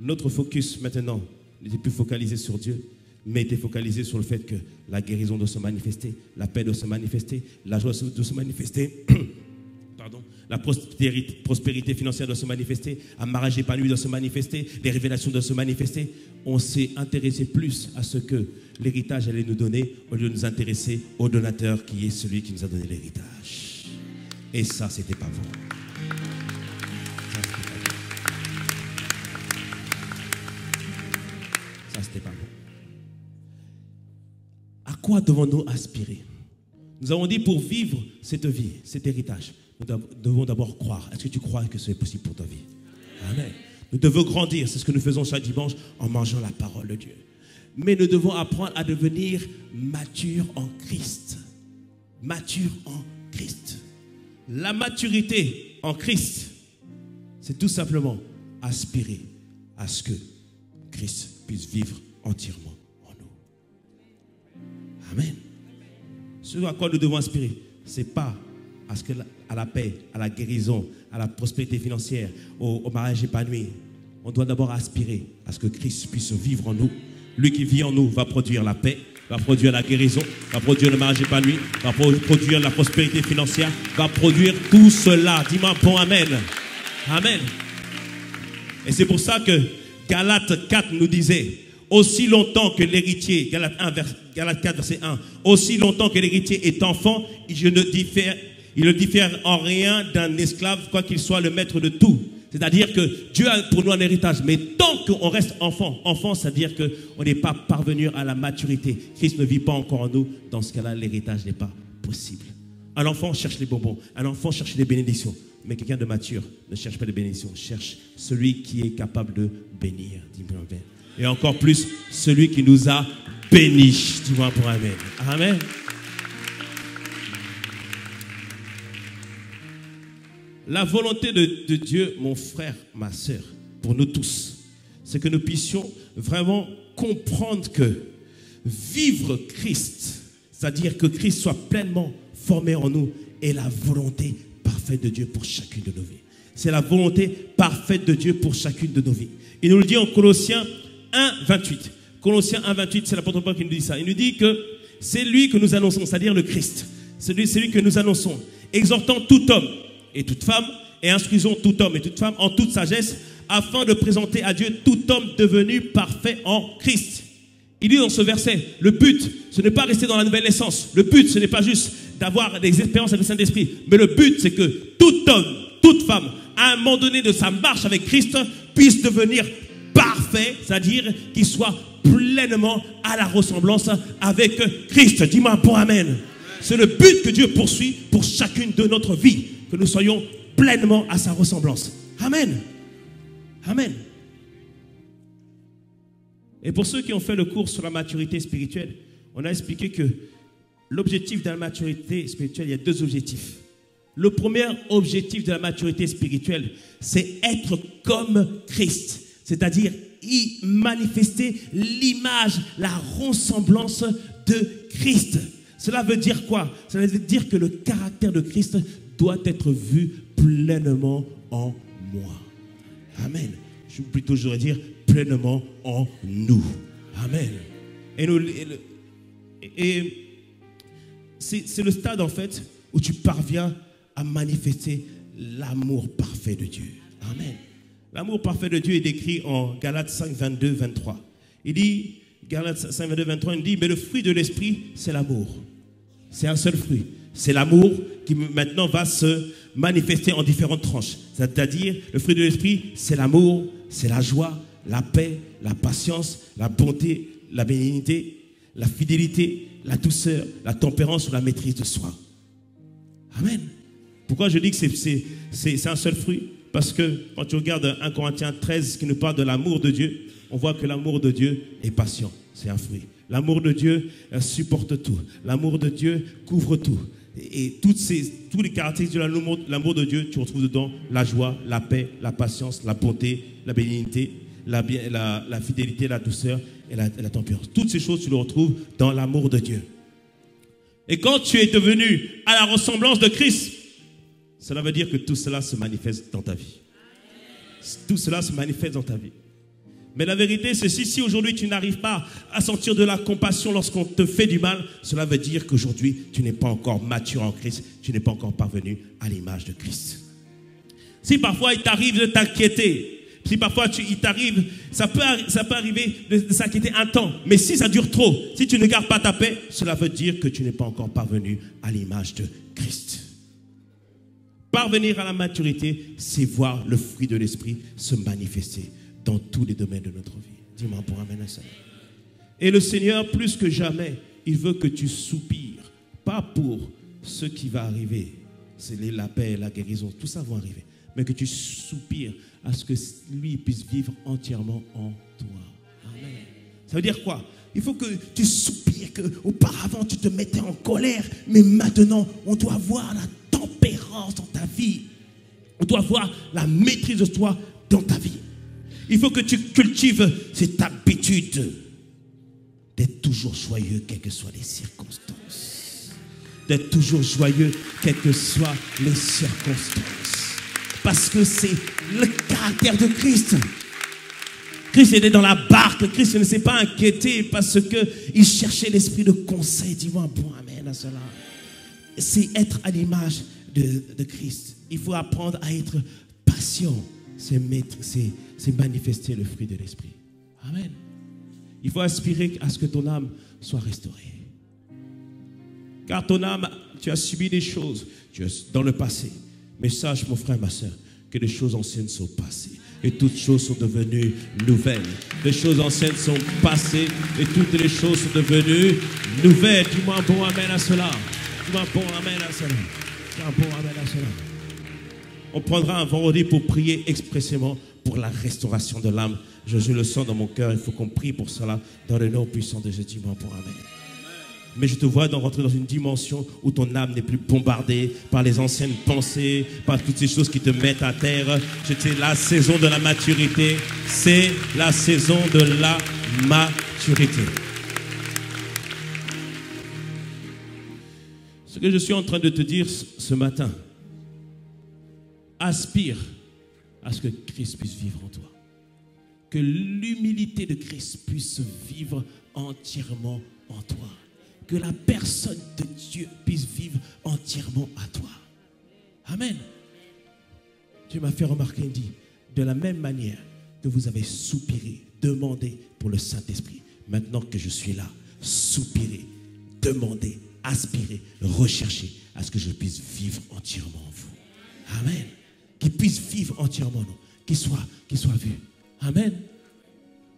notre focus maintenant n'était plus focalisé sur Dieu, mais était focalisé sur le fait que la guérison doit se manifester, la paix doit se manifester, la joie doit se manifester, pardon, la prospérité financière doit se manifester, un mariage épanoui doit se manifester, les révélations doivent se manifester. On s'est intéressé plus à ce que l'héritage allait nous donner au lieu de nous intéresser au donateur qui est celui qui nous a donné l'héritage. Et ça, c'était pas bon. Ça, c'était pas bon. À quoi devons-nous aspirer? Nous avons dit pour vivre cette vie, cet héritage, nous devons d'abord croire. Est-ce que tu crois que c'est possible pour ta vie? Amen. Nous devons grandir, c'est ce que nous faisons chaque dimanche en mangeant la parole de Dieu. Mais nous devons apprendre à devenir matures en Christ. Matures en Christ. La maturité en Christ, c'est tout simplement aspirer à ce que Christ puisse vivre entièrement en nous. Amen. Ce à quoi nous devons aspirer, ce n'est pas à la paix, à la guérison, à la prospérité financière, au mariage épanoui. On doit d'abord aspirer à ce que Christ puisse vivre en nous. Lui qui vit en nous va produire la paix, va produire la guérison, va produire le mariage épanoui, va produire la prospérité financière, va produire tout cela. Dis-moi bon amen. Amen. Et c'est pour ça que Galates 4 nous disait, aussi longtemps que l'héritier, Galates 4 verset 1, aussi longtemps que l'héritier est enfant, il ne diffère en rien d'un esclave, quoi qu'il soit le maître de tout. C'est-à-dire que Dieu a pour nous un héritage, mais tant qu'on reste enfant, c'est-à-dire qu'on n'est pas parvenu à la maturité. Christ ne vit pas encore en nous. Dans ce cas-là, l'héritage n'est pas possible. Un enfant cherche les bonbons, un enfant cherche les bénédictions. Mais quelqu'un de mature ne cherche pas les bénédictions, cherche celui qui est capable de bénir. Dis-moi amen. Et encore plus, celui qui nous a bénis. Dis-moi pour amen. Amen. La volonté de Dieu, mon frère, ma soeur, pour nous tous, c'est que nous puissions vraiment comprendre que vivre Christ, c'est-à-dire que Christ soit pleinement formé en nous, est la volonté parfaite de Dieu pour chacune de nos vies. C'est la volonté parfaite de Dieu pour chacune de nos vies. Il nous le dit en Colossiens 1, 28. Colossiens 1, 28, c'est l'apôtre Paul qui nous dit ça. Il nous dit que c'est lui que nous annonçons, c'est-à-dire le Christ. C'est lui que nous annonçons, exhortant tout homme et toute femme, et instruisons tout homme et toute femme en toute sagesse, afin de présenter à Dieu tout homme devenu parfait en Christ. Il dit dans ce verset, le but, ce n'est pas rester dans la nouvelle naissance. Le but, ce n'est pas juste d'avoir des expériences avec le Saint-Esprit, mais le but, c'est que tout homme, toute femme, à un moment donné de sa marche avec Christ, puisse devenir parfait, c'est-à-dire qu'il soit pleinement à la ressemblance avec Christ. Dis-moi pour amen. C'est le but que Dieu poursuit pour chacune de notre vie, que nous soyons pleinement à sa ressemblance. Amen. Amen. Et pour ceux qui ont fait le cours sur la maturité spirituelle, on a expliqué que l'objectif de la maturité spirituelle, il y a deux objectifs. Le premier objectif de la maturité spirituelle, c'est être comme Christ, c'est-à-dire y manifester l'image, la ressemblance de Christ. Cela veut dire quoi? Cela veut dire que le caractère de Christ doit être vu pleinement en moi. Amen. Plutôt, j'aurais dire pleinement en nous. Amen. Et c'est le stade, en fait, où tu parviens à manifester l'amour parfait de Dieu. Amen. L'amour parfait de Dieu est décrit en Galates 5, 22, 23. Il dit, Galates 5, 22, 23, il dit, mais le fruit de l'esprit, c'est l'amour. C'est un seul fruit. C'est l'amour qui maintenant va se manifester en différentes tranches. C'est-à-dire, le fruit de l'esprit, c'est l'amour, c'est la joie, la paix, la patience, la bonté, la bénignité, la fidélité, la douceur, la tempérance ou la maîtrise de soi. Amen. Pourquoi je dis que c'est un seul fruit? Parce que quand tu regardes 1 Corinthiens 13 qui nous parle de l'amour de Dieu, on voit que l'amour de Dieu est patient. C'est un fruit. L'amour de Dieu supporte tout. L'amour de Dieu couvre tout. Et tous les caractéristiques de l'amour de Dieu, tu retrouves dedans la joie, la paix, la patience, la bonté, la bénignité, la fidélité, la douceur et la tempérance. Toutes ces choses, tu les retrouves dans l'amour de Dieu. Et quand tu es devenu à la ressemblance de Christ, cela veut dire que tout cela se manifeste dans ta vie. Tout cela se manifeste dans ta vie. Mais la vérité, c'est si aujourd'hui tu n'arrives pas à sentir de la compassion lorsqu'on te fait du mal, cela veut dire qu'aujourd'hui tu n'es pas encore mature en Christ, tu n'es pas encore parvenu à l'image de Christ. Si parfois il t'arrive de t'inquiéter, si parfois il t'arrive, ça peut arriver de s'inquiéter un temps, mais si ça dure trop, si tu ne gardes pas ta paix, cela veut dire que tu n'es pas encore parvenu à l'image de Christ. Parvenir à la maturité, c'est voir le fruit de l'esprit se manifester dans tous les domaines de notre vie. Dis-moi pour amen à ça. Et le Seigneur, plus que jamais, il veut que tu soupires, pas pour ce qui va arriver, c'est la paix, la guérison, tout ça va arriver, mais que tu soupires à ce que lui puisse vivre entièrement en toi. Amen. Ça veut dire quoi? Il faut que tu soupires, qu'auparavant tu te mettais en colère, mais maintenant on doit voir la tempérance dans ta vie. On doit voir la maîtrise de toi dans ta vie. Il faut que tu cultives cette habitude d'être toujours joyeux, quelles que soient les circonstances. d'être toujours joyeux, quelles que soient les circonstances. Parce que c'est le caractère de Christ. Christ était dans la barque, Christ ne s'est pas inquiété parce qu'il cherchait l'esprit de conseil. Dis-moi un bon amen à cela. C'est être à l'image de Christ. Il faut apprendre à être patient. C'est manifester le fruit de l'esprit. Amen. Il faut aspirer à ce que ton âme soit restaurée. Car ton âme, tu as subi des choses dans le passé. Mais sache, mon frère, ma soeur, que les choses anciennes sont passées. Et toutes choses sont devenues nouvelles. Les choses anciennes sont passées et toutes les choses sont devenues nouvelles. Dis-moi un bon amen à cela. Dis-moi un bon amen à cela. Dis-moi un bon amen à cela. On prendra un vendredi pour prier expressément pour la restauration de l'âme. Je le sens dans mon cœur. Il faut qu'on prie pour cela dans le nom puissant de Jésus. Dis-moi un bon amen. Mais je te vois rentrer dans une dimension où ton âme n'est plus bombardée par les anciennes pensées, par toutes ces choses qui te mettent à terre. C'est la saison de la maturité. C'est la saison de la maturité. Ce que je suis en train de te dire ce matin, aspire à ce que Christ puisse vivre en toi. Que l'humilité de Christ puisse vivre entièrement en toi. Que la personne de Dieu puisse vivre entièrement à toi. Amen. Dieu m'a fait remarquer, il dit, de la même manière que vous avez soupiré, demandé pour le Saint-Esprit, maintenant que je suis là, soupirez, demandez, aspirez, recherchez à ce que je puisse vivre entièrement en vous. Amen. Qu'il puisse vivre entièrement en nous, qu'il soit vu. Amen.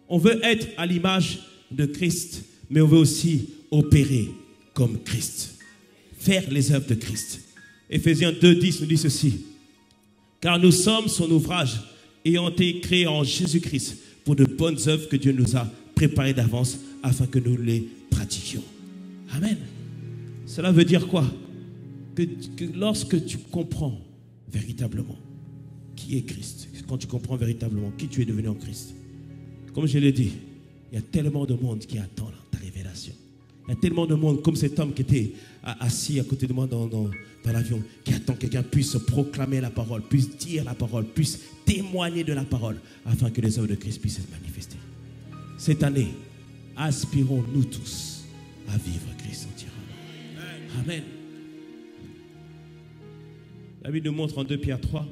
On veut être à l'image de Christ, mais on veut aussi opérer comme Christ. Faire les œuvres de Christ. Éphésiens 2:10 nous dit ceci. Car nous sommes son ouvrage, ayant été créés en Jésus-Christ pour de bonnes œuvres que Dieu nous a préparées d'avance afin que nous les pratiquions. Amen. Cela veut dire quoi? Que lorsque tu comprends véritablement qui est Christ, quand tu comprends véritablement qui tu es devenu en Christ, comme je l'ai dit, il y a tellement de monde qui attend ta révélation. Il y a tellement de monde, comme cet homme qui était assis à côté de moi dans l'avion, qui attend que quelqu'un puisse proclamer la parole, puisse dire la parole, puisse témoigner de la parole, afin que les œuvres de Christ puissent être manifestées. Cette année, aspirons-nous tous à vivre Christ entièrement. Amen. La Bible nous montre en 2 Pierre 3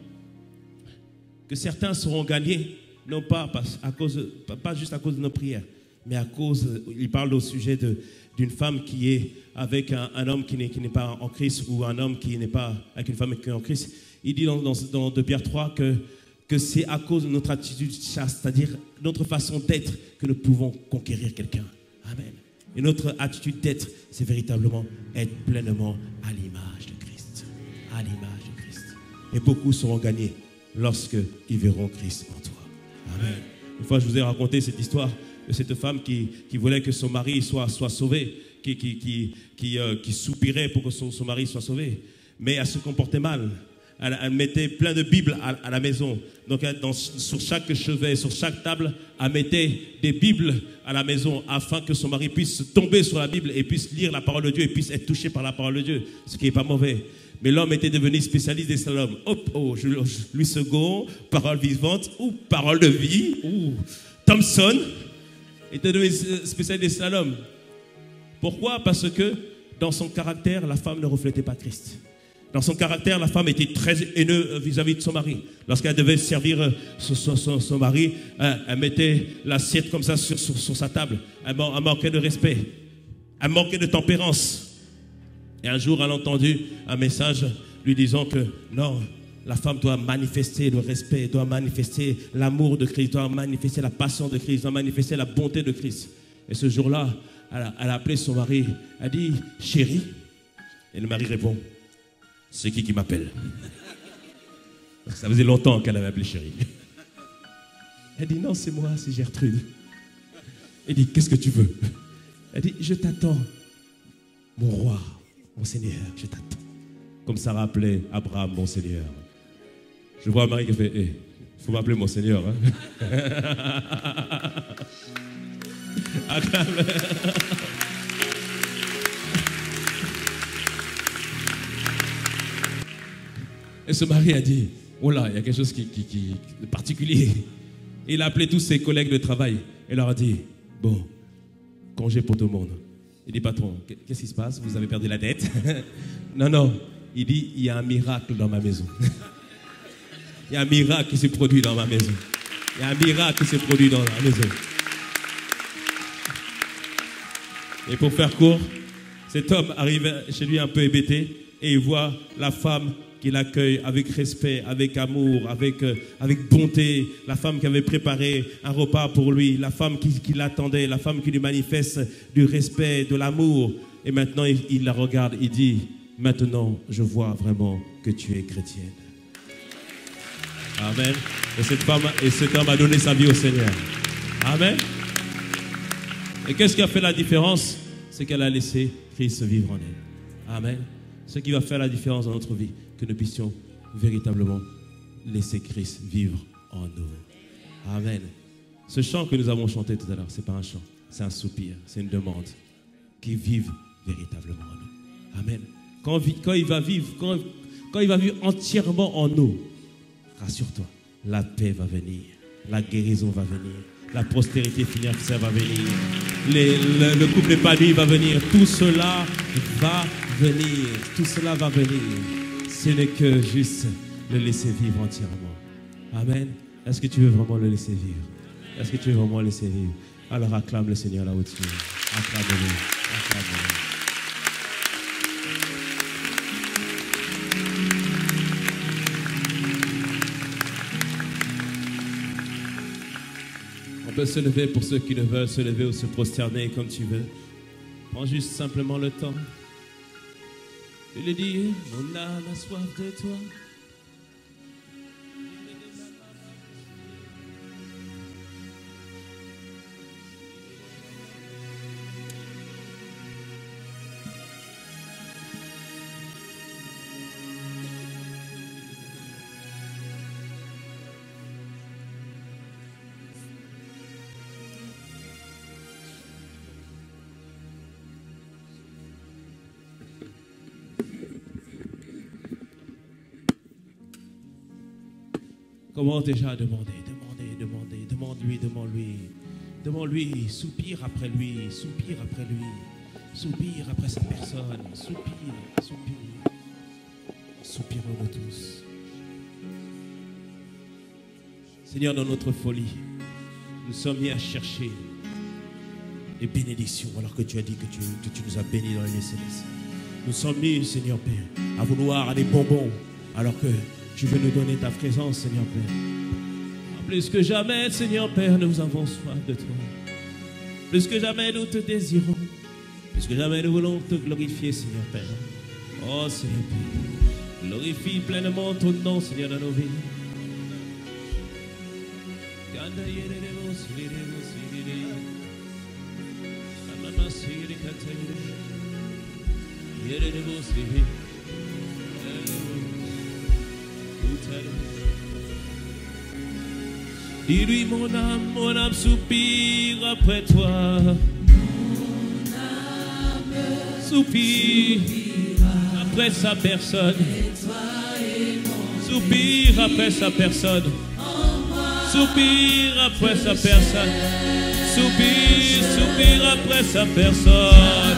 que certains seront gagnés, non pas juste à cause de nos prières, mais à cause, il parle au sujet d'une femme qui est avec un homme qui n'est pas en Christ, ou un homme qui n'est pas avec une femme qui est en Christ. Il dit dans 2 Pierre 3 que c'est à cause de notre attitude chaste, c'est-à-dire notre façon d'être, que nous pouvons conquérir quelqu'un. Amen. Et notre attitude d'être, c'est véritablement être pleinement à l'image de Christ. À l'image de Christ. Et beaucoup seront gagnés lorsqu'ils verront Christ en toi. Amen. Une fois, je vous ai raconté cette histoire de cette femme qui voulait que son mari soit sauvé, qui soupirait pour que son mari soit sauvé. Mais elle se comportait mal. Elle mettait plein de Bibles à la maison. Donc, sur chaque chevet, sur chaque table, elle mettait des Bibles à la maison afin que son mari puisse tomber sur la Bible et puisse lire la parole de Dieu et puisse être touché par la parole de Dieu, ce qui n'est pas mauvais. Mais l'homme était devenu spécialiste des slaloms. Louis II, parole vivante, ou parole de vie, ou Thompson était devenu spécialiste des slaloms. Pourquoi? Parce que dans son caractère, la femme ne reflétait pas Christ. Dans son caractère, la femme était très haineuse vis-à-vis de son mari. Lorsqu'elle devait servir son mari, elle mettait l'assiette comme ça sur sa table. Elle manquait de respect. Elle manquait de tempérance. Et un jour, elle a entendu un message lui disant que non, la femme doit manifester le respect, doit manifester l'amour de Christ, doit manifester la passion de Christ, doit manifester la bonté de Christ. Et ce jour-là, elle a appelé son mari. Elle dit, chérie. Et le mari répond, c'est qui m'appelle? Ça faisait longtemps qu'elle avait appelé chérie. Elle dit, non, c'est moi, c'est Gertrude. Elle dit, qu'est-ce que tu veux? Elle dit, je t'attends, mon roi, mon Seigneur, je t'attends. Comme Sarah appelait Abraham, mon Seigneur. Je vois un mari qui fait, il faut m'appeler mon Seigneur. Hein? Et ce mari a dit, oh là, il y a quelque chose qui de particulier. Et il a appelé tous ses collègues de travail et leur a dit, bon, congé pour tout le monde. Il dit, patron, qu'est-ce qui se passe? Vous avez perdu la tête? Non, non. Il dit, il y a un miracle dans ma maison. Il y a un miracle qui s'est produit dans ma maison. Il y a un miracle qui s'est produit dans la maison. Et pour faire court, cet homme arrive chez lui un peu hébété et il voit la femme qui l'accueille avec respect, avec amour, avec bonté, la femme qui avait préparé un repas pour lui, la femme qui l'attendait, la femme qui lui manifeste du respect, de l'amour. Et maintenant, il la regarde, il dit, maintenant, je vois vraiment que tu es chrétienne. Amen. Et cette femme et cet homme a donné sa vie au Seigneur. Amen. Et qu'est-ce qui a fait la différence? C'est qu'elle a laissé Christ vivre en elle. Amen. Ce qui va faire la différence dans notre vie, que nous puissions véritablement laisser Christ vivre en nous. Amen. Ce chant que nous avons chanté tout à l'heure, ce n'est pas un chant, c'est un soupir, c'est une demande. Qui vive véritablement en nous. Amen. Quand il va vivre entièrement en nous, rassure-toi, la paix va venir, la guérison va venir, la prospérité financière va venir, le couple épanoui va venir, tout cela va venir, tout cela va venir. Ce n'est que juste le laisser vivre entièrement. Amen. Est-ce que tu veux vraiment le laisser vivre? Est-ce que tu veux vraiment le laisser vivre? Alors acclame le Seigneur là où tu es. Acclame-le. Acclame-le. On peut se lever pour ceux qui ne veulent se lever ou se prosterner comme tu veux. Prends juste simplement le temps. Tu lui dis, mon âme a soif de toi. Comment déjà demander, demande-lui, soupire après lui, soupire après sa personne, soupirons-nous tous. Seigneur, dans notre folie, nous sommes mis à chercher les bénédictions alors que tu as dit que tu nous as bénis dans les célestes. Nous sommes mis, Seigneur Père, à vouloir des bonbons alors que tu veux nous donner ta présence, Seigneur Père. Plus que jamais, Seigneur Père, nous avons soif de toi. Plus que jamais, nous te désirons. Plus que jamais, nous voulons te glorifier, Seigneur Père. Oh, Seigneur Père, glorifie pleinement ton nom, Seigneur, dans nos vies. Dis-lui, mon âme soupire après toi. Mon âme soupire après sa personne. Soupire après sa personne. Soupire après sa personne. Soupire après sa personne.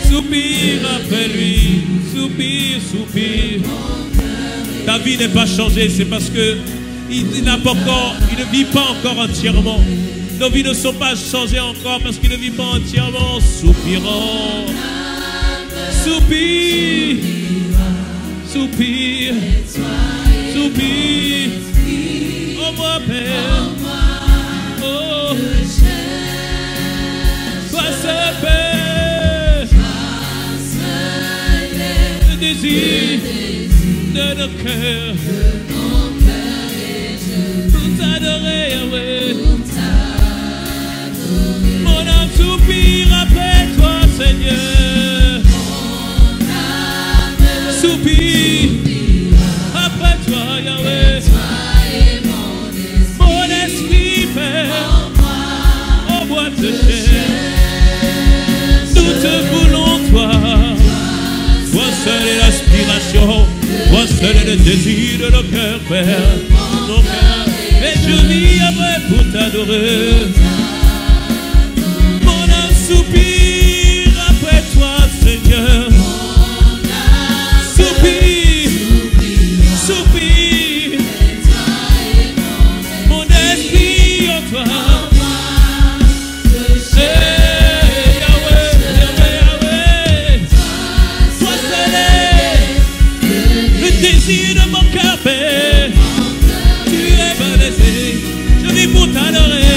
Soupire après lui. Soupire. Ta vie n'est pas changée, c'est parce que il ne vit pas encore entièrement. Nos vies ne sont pas changées encore parce qu'il ne vit pas entièrement. Soupirons. Soupire. Oh moi Père. Oh. Toi seul Père. Le désir de nos cœurs. Adorer, Yahweh. Mon âme soupire après toi, Seigneur. Soupire après toi, Yahweh. Mon esprit, Père, envoie te chair. Nous te voulons, toi. Toi seul est l'aspiration seul est le désir de nos cœurs, Père. Mon cœur, et je vis après pour t'adorer. Mon âme soupire après toi, Seigneur. Soupire, soupire. Mon esprit en toi. Désir de mon cœur, Père, tu es blessé, je vis pour t'adorer.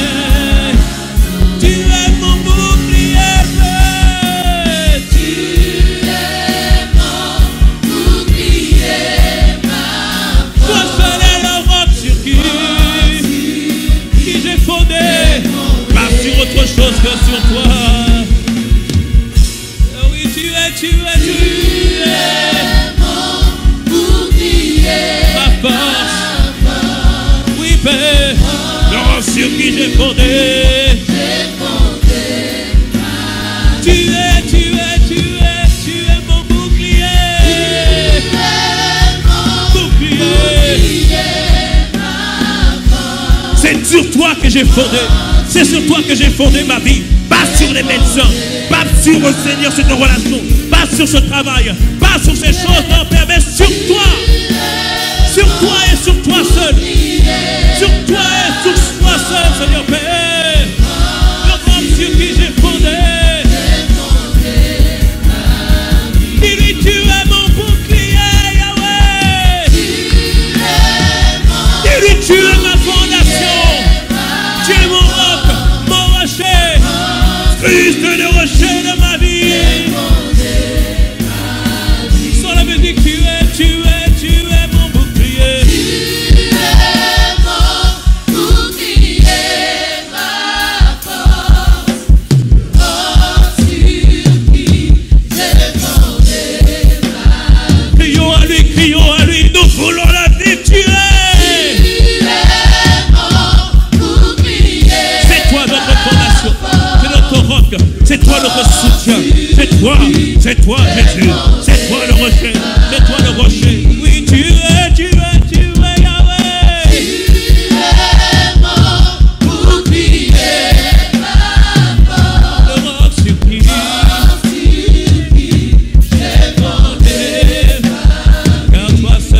Tu es mon bouclier, Père. Tu es mon bouclier, ma force. Toi seul est le roc sur qui j'ai fondé, pas sur autre chose que sur toi. Oh oui, tu es. Oui, Père, le roc sur qui j'ai fondé. Tu es mon bouclier. Bouclier. C'est sur toi que j'ai fondé. C'est sur toi que j'ai fondé ma vie. Pas sur les médecins. Pas sur le Seigneur, sur nos relations. Pas sur ce travail. Pas sur ces choses, non, Père, mais sur toi. Sur toi et sur toi seul. Sur toi et sur toi seul, Seigneur Père. Le roc sur qui j'ai fondé. Dis-lui, tu es mon bouclier, Yahweh. Dis-lui, tu es ma fondation. Tu es mon roc, mon rocher. Christ, le rocher de ma vie. Sur la musique, tu es mon bouclier. Crions à lui, nous voulons la victoire. C'est toi notre fondation, c'est notre roc, c'est toi notre soutien, c'est toi Jésus, c'est toi le rocher, c'est toi le rocher. Oui, tu es Yahweh. Le roc sur qui j'ai fondé. Car toi seul est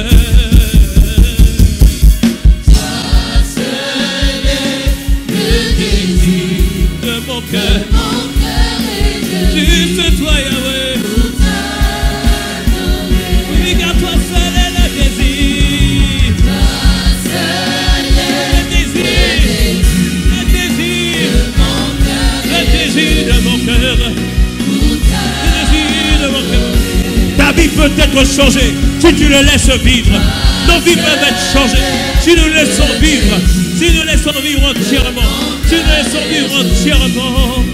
le désir de mon cœur. Juste toi, Yahweh. Oui, car toi seul est le désir. Le désir de mon cœur. Ta vie peut être changée si tu le laisses vivre. Nos vies peuvent être changées si nous le laissons vivre. Si nous le laissons vivre entièrement. Si nous le laissons vivre entièrement.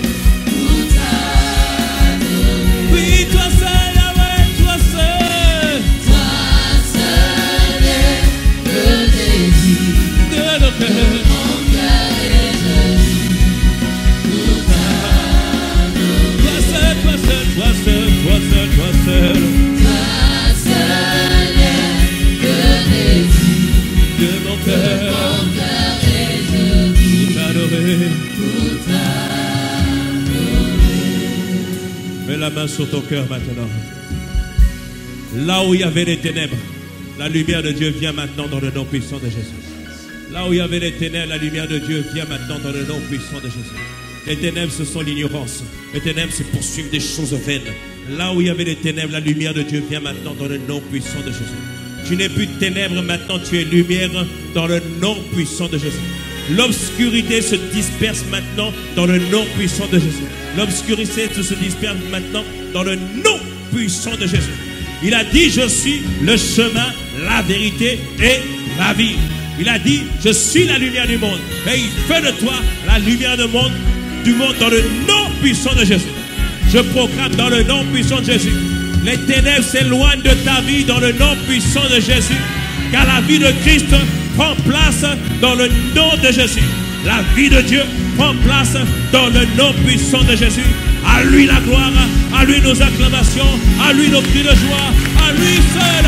Oui, toi seul, Yahweh, toi seul. De nos cœurs. Toi seul. De mon cœur. Pour t'adorer. Mets la main sur ton cœur maintenant. Là où il y avait les ténèbres, la lumière de Dieu vient maintenant dans le nom puissant de Jésus. Là où il y avait les ténèbres, la lumière de Dieu vient maintenant dans le nom puissant de Jésus. Les ténèbres, ce sont l'ignorance. Les ténèbres, c'est poursuivre des choses vaines. Là où il y avait les ténèbres, la lumière de Dieu vient maintenant dans le nom puissant de Jésus. Tu n'es plus de ténèbres, maintenant tu es lumière dans le nom puissant de Jésus. L'obscurité se disperse maintenant dans le nom puissant de Jésus. L'obscurité se disperse maintenant dans le nom puissant de Jésus. Il a dit, je suis le chemin, la vérité et la vie. Il a dit, je suis la lumière du monde. Et il fait de toi la lumière du monde dans le nom puissant de Jésus. Je proclame dans le nom puissant de Jésus. Les ténèbres s'éloignent de ta vie dans le nom puissant de Jésus. Car la vie de Christ prend place dans le nom de Jésus. La vie de Dieu prend place dans le nom puissant de Jésus. À lui la gloire, à lui nos acclamations, à lui nos cris de joie, à lui seul,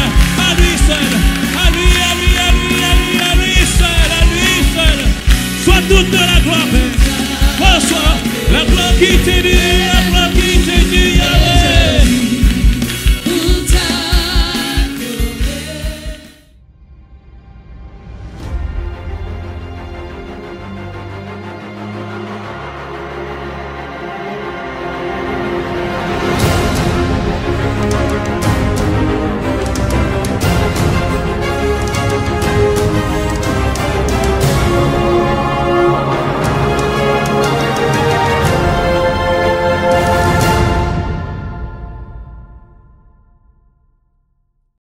seul. À lui, à lui, à lui, à lui, à lui seul, à lui seul. Soit toute la gloire, Père. Reçois la gloire qui t'est due.